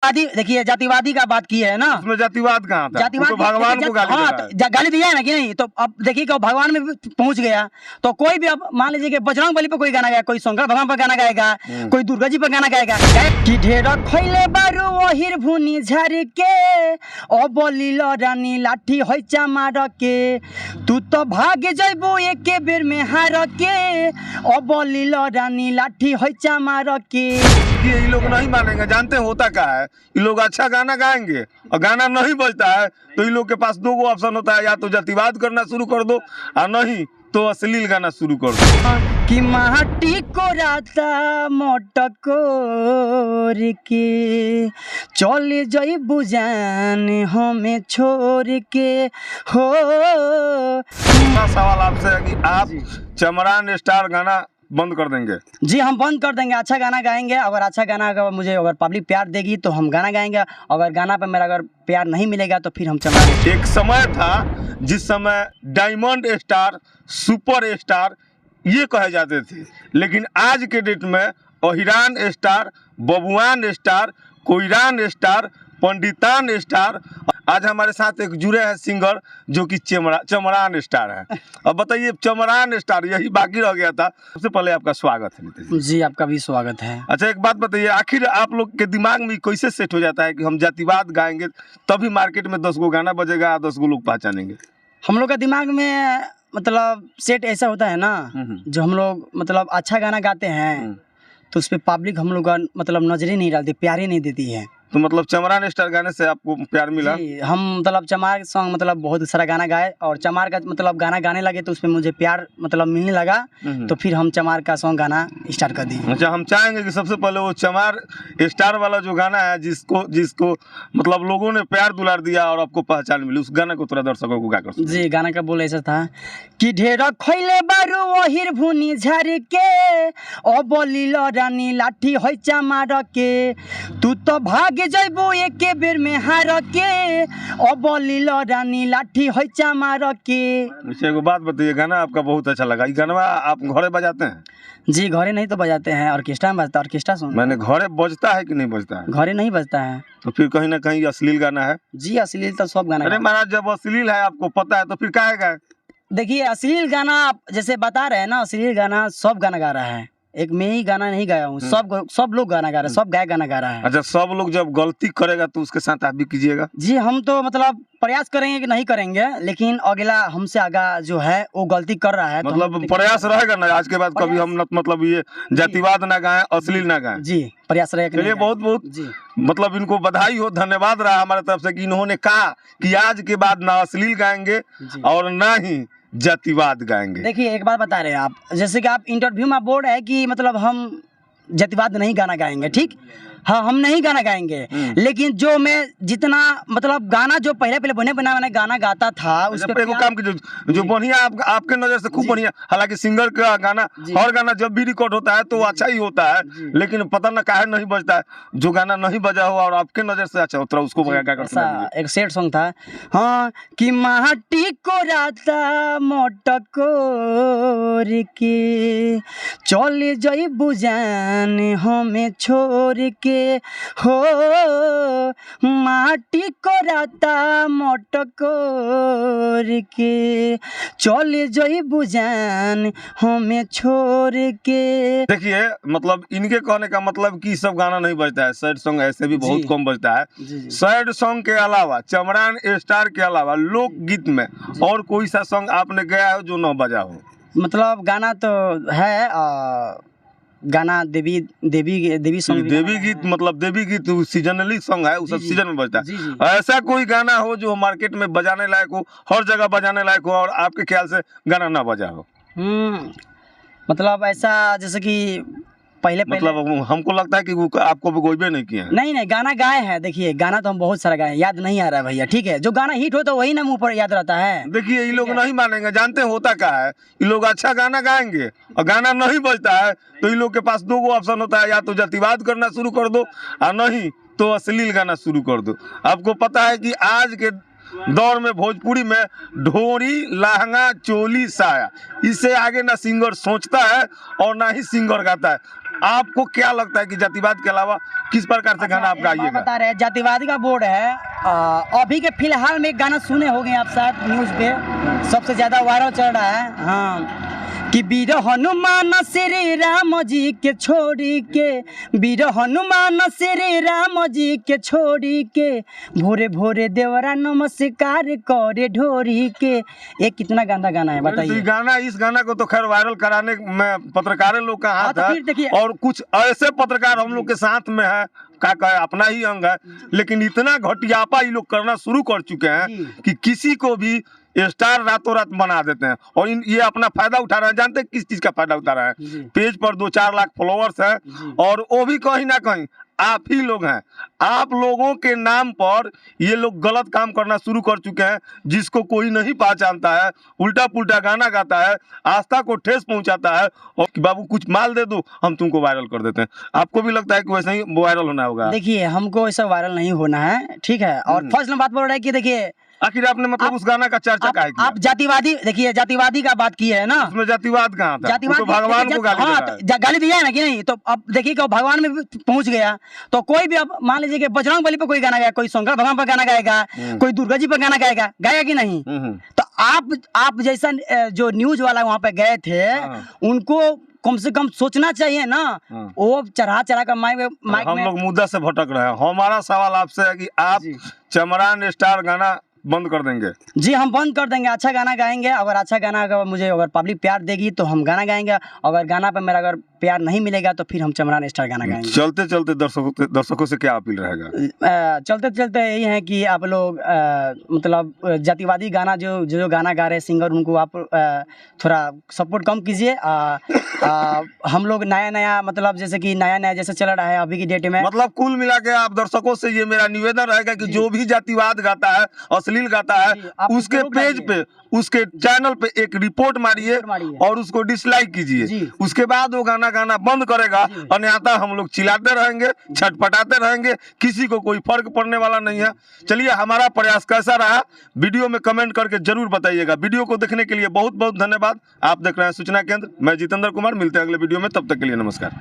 देखिए जातिवादी का बात की है ना, उसमें जातिवाद कहाँ था? जातिवाद तो भगवान को गाली दे रहा है। गाली दिया है ना कि नहीं, तो अब देखिए कि भगवान में पहुंच गया तो कोई भी, अब मान लीजिए कि बजरंग बली पे कोई गाना गाएगा, कोई शंकर भगवान पर गाना गाएगा, कोई दुर्गा जी पर गाना गाएगा कि ढेर खैले बारू ओहिर भुनी झाड़ के ओ बोलिल रानी लाठी होइचा मार के तू तो भाग जइबो एके बेर में हार के ओ बोलिल रानी लाठी होइचा मार के। ये लोग नहीं मानेंगे, जानते हैं होता क्या है, ये लोग अच्छा गाना गाएंगे और गाना नहीं बजता है तो इन लोग के पास दो ऑप्शन होता है, या तो जातिवाद करना शुरू कर दो और नहीं तो अश्लील गाना शुरू कर दो। कि माटी को राता मोटकोर के चले जई बुझान हमें छोड़ के हो। सवाल आपसे है कि आप चमरान स्टार गाना बंद कर देंगे? जी हम बंद कर देंगे, अच्छा गाना गाएंगे। अगर अच्छा गाना अगर मुझे अगर पब्लिक प्यार देगी तो हम गाना गाएंगे, अगर गाना पे मेरा अगर प्यार नहीं मिलेगा तो फिर हम चमरा। एक समय था जिस समय डायमंड स्टार, सुपर स्टार ये कहे जाते थे, लेकिन आज के डेट में अहिरान स्टार, बबुआन स्टार, कोयरान स्टार, पंडितान स्टार। आज हमारे साथ एक जुड़े हैं सिंगर जो कि चमरान स्टार है। अब बताइए चमरान स्टार यही बाकी रह गया था। सबसे पहले आपका स्वागत है नीतीश जी। आपका भी स्वागत है। अच्छा एक बात बताइए, आखिर आप लोग के दिमाग में कैसे सेट हो जाता है कि हम जातिवाद गाएंगे तभी मार्केट में 10 गो गाना बजेगा, 10 गो लोग पहचानेंगे? हम लोग का दिमाग में मतलब सेट ऐसा होता है ना, जो हम लोग मतलब अच्छा गाना गाते हैं तो उस पर पब्लिक हम लोग का मतलब नजर ही नहीं डालती, प्यार ही नहीं देती है। तो मतलब चमरान स्टार गाने से आपको प्यार मिला? जी, हम मतलब चमार सॉन्ग मतलब बहुत सारा गाना गाए और चमार का मतलब गाना गाने लगे तो उसमें मुझे प्यार मतलब मिलने लगा, तो फिर हम चमार का सॉन्ग गाना स्टार्ट कर दिए। अच्छा हम चाहेंगे कि सबसे पहले वो चमार स्टार वाला जो गाना है जिसको मतलब लोगों ने प्यार दुलार दिया और आपको पहचान मिली, उस गाने को थोड़ा दर्शकों को गा कर। जी गाना का बोल ऐसा था कि ढेर खैले बारू ओहिर भुनी झाड़ के ओ बोलिल रानी लाठी होइचा मार के तू तो भाग जइबो एके बेर में हार के ओ बोलिल रानी लाठी होइचा मार के। अच्छा एगो बात बताइए, गाना आपका बहुत अच्छा लगा, ये गाना आप घरे बजाते हैं? जी घरे नहीं तो बजाते हैं, ऑर्केस्ट्रा में बजता है। ऑर्केस्ट्रा सुन मैंने घरे बजता है कि नहीं बजता है? घरे नहीं बजता है। तो फिर कहीं ना कहीं अश्लील गाना है? जी अश्लील तो सब गाना। अरे महाराज जब अश्लील है आपको पता है तो फिर काहे गाए? देखिए अश्लील गाना आप जैसे बता रहे हैं ना, अश्लील गाना सब गाना गा रहा है, एक मैं ही गाना नहीं गाया हूँ, सब लोग गाना गा रहे हैं, सब गायक गाना गा रहा है। अच्छा सब लोग जब गलती करेगा तो उसके साथ आप भी कीजिएगा? जी हम तो मतलब प्रयास करेंगे कि नहीं करेंगे, लेकिन अगला हमसे आगा जो है वो गलती कर रहा है मतलब प्रयास रहेगा ना आज के बाद कभी हम मतलब ये जातिवाद ना गाएं, अश्लील ना गाएं? जी प्रयास रहेगा। चलिए बहुत बहुत जी मतलब इनको बधाई हो, धन्यवाद रहा हमारे तरफ से कि इन्होंने कहा कि आज के बाद ना अश्लील गाएंगे और ना ही जातिवाद गाएंगे। देखिए एक बात बता रहे हैं आप, जैसे कि आप इंटरव्यू में बोल रहे हैं कि मतलब हम जातिवाद नहीं गाना गाएंगे, ठीक हाँ हम नहीं गाना गाएंगे, लेकिन जो मैं जितना मतलब गाना जो पहले बने गाना गाता था उस पे काम की जो बढ़िया आपके नजर से खूब बढ़िया, हालांकि सिंगर का गाना हर गाना जब भी रिकॉर्ड होता है तो अच्छा ही होता है, लेकिन पता न काहे नहीं बजता है। जो गाना नहीं बजा हो और आपके नजर से अच्छा होता है उसको एक सेट सॉन्ग था हाँ कि माटी को राता मोटकोर के चले जई बुझान हमें छोड़ के हो माटी को राता मोटकोर के चले जई बुझान हमें छोड़ के। देखिए मतलब इनके कहने का मतलब कि सब गाना नहीं बजता है, सैड सॉन्ग ऐसे भी बहुत कम बजता है। सैड सॉन्ग के अलावा चमरान स्टार के अलावा लोकगीत में और कोई सा सॉन्ग आपने गाया हो जो न बजा हो? मतलब गाना तो है गाना देवी सॉन्ग, देवी गीत मतलब देवी गीत सीजनली सॉन्ग है, उस सीजन में बजता है। ऐसा कोई गाना हो जो मार्केट में बजाने लायक हो, हर जगह बजाने लायक हो और आपके ख्याल से गाना ना बजा हो? मतलब ऐसा जैसे कि पहले मतलब हमको लगता है कि वो आपको कोई भी नहीं किया है। नहीं गाना गाए हैं। देखिए गाना तो हम बहुत सारा गाए, याद नहीं आ रहा है भैया, ठीक है जो गाना हिट हो तो वही ना मुंह पर याद रहता है। देखिए ये लोग नहीं मानेंगे, जानते हैं होता क्या है, ये लोग अच्छा गाना गाएंगे और गाना नहीं बजता है तो इन लोग के पास दो ऑप्शन होता है, या तो जातिवाद करना शुरू कर दो और नहीं तो अश्लील गाना शुरू कर दो। आपको पता है कि आज के दौर में भोजपुरी में ढोरी लहंगा चोली साया, इससे आगे ना सिंगर सोचता है और ना ही सिंगर गाता है। आपको क्या लगता है कि जातिवाद के अलावा किस प्रकार से गाना आप गाइएगा? बता रहे जातिवादी का बोर्ड है। अभी के फिलहाल में एक गाना सुने होंगे आप शायद न्यूज़ पे, सबसे ज्यादा वायरल चल रहा है, हाँ, कि वीर हनुमान श्री राम जी के छोड़ी के, वीर हनुमान श्री राम जी के छोड़ी के, भोरे भोरे देवरा नमस्कार करे ढोरी के। ये कितना गंदा गाना है बताइए। इस गाना को तो खैर वायरल कराने में पत्रकारों लोग का हाथ है, और कुछ ऐसे पत्रकार हम लोग के साथ में है, क्या कहे, अपना ही अंग है, लेकिन इतना घटियापा ये लोग करना शुरू कर चुके हैं कि किसी को भी स्टार रातों रात बना देते हैं, और ये अपना फायदा उठा रहे हैं। जानते हैं किस चीज का फायदा उठा रहे हैं? पेज पर 2-4 लाख फॉलोअर्स हैं, और वो भी कहीं ना कहीं आप ही लोग हैं। आप लोगों के नाम पर ये लोग गलत काम करना शुरू कर चुके हैं, जिसको कोई नहीं पहचानता है, उल्टा पुल्टा गाना गाता है, आस्था को ठेस पहुंचाता है, और कि बाबू कुछ माल दे दो हम तुमको वायरल कर देते हैं। आपको भी लगता है कि वैसे ही वायरल होना होगा? देखिए, हमको ऐसा वायरल नहीं होना है, ठीक है। और फर्स्ट बात बोल रहा है कि देखिए, आखिर आपने मतलब उस गाना का चर्चा काहे किया? आप जातिवादी, देखिए जातिवादी का बात की है ना, उसमें जातिवाद कहाँ था? जातिवाद तो भगवान को गाली दे रहा है। गाली दिया है ना कि नहीं? तो अब देखिए कि भगवान में पहुंच गया, तो कोई भी अब मान लीजिए कि बजरंग बली पे कोई गाना गाएगा, कोई शंकर भगवान पर गाना गाएगा, कोई दुर्गा जी पर गाना गाएगा, गाएगा कि नहीं? तो आप जैसा जो न्यूज वाला वहाँ पे गए थे, उनको कम से कम सोचना चाहिए ना। वो चढ़ा कर माइक हम लोग मुद्दा से भटक रहे हैं। हमारा सवाल आपसे है कि आप चमरान स्टार गाना बंद कर देंगे? जी, हम बंद कर देंगे। अच्छा गाना गाएंगे, अगर अच्छा गाना अगर पब्लिक प्यार देगी तो हम गाना गाएंगे, अगर गाना पे मेरा अगर प्यार नहीं मिलेगा तो फिर हम चमरान स्टार गाना गाएंगे। चलते चलते दर्शकों से क्या अपील रहेगा? चलते चलते यही है कि आप लोग मतलब जातिवादी गाना जो गाना गा रहे सिंगर, उनको आप थोड़ा सपोर्ट कम कीजिए। हम लोग नया मतलब जैसे कि नया जैसे चल रहा है अभी की डेट में, मतलब कुल मिला के आप दर्शकों से ये मेरा निवेदन रहेगा कि जो भी जातिवाद गाता है, अश्लील गाता है, उसके पेज पे, उसके चैनल पे एक रिपोर्ट मारिए और उसको डिसलाइक कीजिए। उसके बाद वो गाना बंद करेगा, अन्यथा हम लोग चिल्लाते रहेंगे, छटपटाते रहेंगे, किसी को कोई फर्क पड़ने वाला नहीं है। चलिए, हमारा प्रयास कैसा रहा वीडियो में कमेंट करके जरूर बताइएगा। वीडियो को देखने के लिए बहुत बहुत धन्यवाद। आप देख रहे हैं सूचना केंद्र, मैं जितेंद्र कुमार। मिलते हैं अगले वीडियो में, तब तक के लिए नमस्कार।